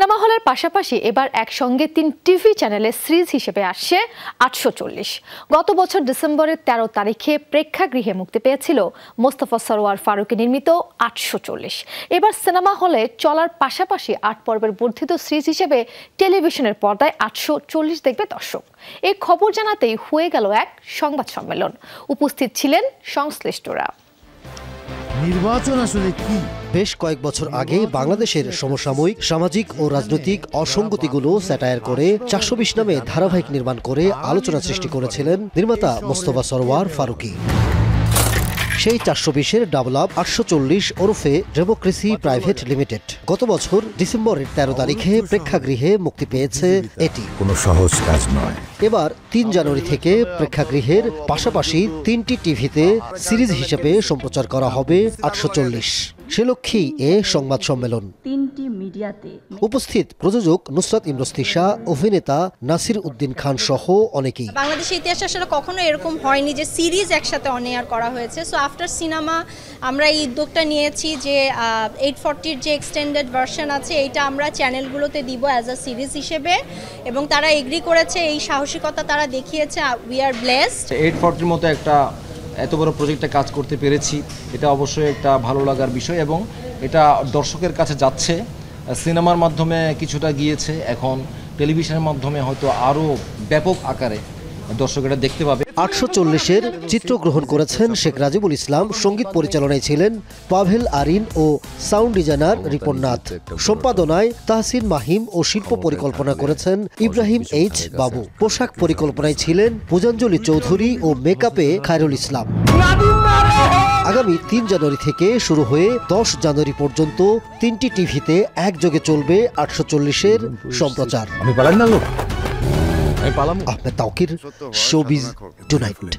Cinema হলের পাশাপাশি এবার একসঙ্গে ৩ টিভি চ্যানেলে সিরিজ হিসেবে আসছে ৮৪০। গত বছর ডিসেম্বরের ১৩ তারিখে প্রেক্ষাগৃহে মুক্তি পেয়েছিল মোস্তফা সরোয়ার ফারুকী নির্মিত ৮৪০। এবার সিনেমা হলে চলার পাশাপাশি ৮ পর্বের বর্ধিত সিরিজ হিসেবে টেলিভিশনের পর্দায় ৮৪০ দেখবে দর্শক। এই খবর জানাতেই হয়ে গেল এক সংবাদ সম্মেলন। উপস্থিত ছিলেন সংশ্লিষ্টরা। নির্বাচন আসলে কি? বেশ কয়েক বছর আগে বাংলাদেশের সমসাময়িক সামাজিক ও রাজনৈতিক অসঙ্গতিগুলো স্যাটায়ার করে ৪২০ নামে ধারাবাহিক নির্মাণ করে আলোচনা সৃষ্টি করেছিলেন নির্মাতা মোস্তফা সরোয়ার ফারুকী। সেই ৪২০-এর ডাবল আপ ৮৪০ ওরফে ডেমোক্রেসি প্রাইভেট লিমিটেড গত বছর ডিসেম্বরের ১৩ তারিখে প্রেক্ষাগৃহে মুক্তি পেয়েছে। এটি কোনো সহজ কাজ নয়। এবার ৩ জানুয়ারি থেকে প্রেক্ষাগৃহের পাশাপাশি ৩টি টিভিতে সিরিজ হিসেবে সম্প্রচার করা হবে ৮৪০। সে লক্ষ্যেই এ সংবাদ সম্মেলন। ৩টি মিডিয়াতে উপস্থিত প্রযোজক নুসরাত ইমরোজ, অভিনেতা নাসির উদ্দিন খান সহ অনেকেই। বাংলাদেশের ইতিহাসে আসলে কখনো এরকম হয়নি যে সিরিজ একসাথে অন এয়ার করা হয়েছে। সো আফটার সিনেমা আমরা এই উদ্যোগটা নিয়েছি যে 840-র যে এক্সটেন্ডেড ভার্সন আছে এইটা আমরা চ্যানেলগুলোতে দিব অ্যাজ আ সিরিজ হিসেবে, এবং তারা এগ্রি করেছে। এই সাহসিকতা তারা দেখিয়েছে। We are blessed. 840-র মতো একটা এত বড় প্রজেক্টে কাজ করতে পেরেছি, এটা অবশ্যই একটা ভালো লাগার বিষয়, এবং এটা দর্শকের কাছে যাচ্ছে। সিনেমার মাধ্যমে কিছুটা গিয়েছে, এখন টেলিভিশনের মাধ্যমে হয়তো আরও ব্যাপক আকারে দর্শকেরা দেখতে পাবে। ৮৪০-এর চিত্রগ্রহণ করেছেন শেখ রাজিবুল ইসলাম, সঙ্গীত পরিচালনায় ছিলেন পাভেল আরিন ও সাউন্ড ডিজাইনার রিপন নাথ, সম্পাদনায় তাহসিন মাহিম ও শিল্প পরিকল্পনা করেছেন ইব্রাহিম এইচ বাবু, পোশাক পরিকল্পনায় ছিলেন পূজাঞ্জলি চৌধুরী ও মেকআপে খায়রুল ইসলাম। আগামী ৩ জানুয়ারি থেকে শুরু হয়ে ১০ জানুয়ারি পর্যন্ত ৩টি টিভিতে একযোগে চলবে ৮৪০-এর সম্প্রচার। Ahmed Tauquir, showbiz tonight.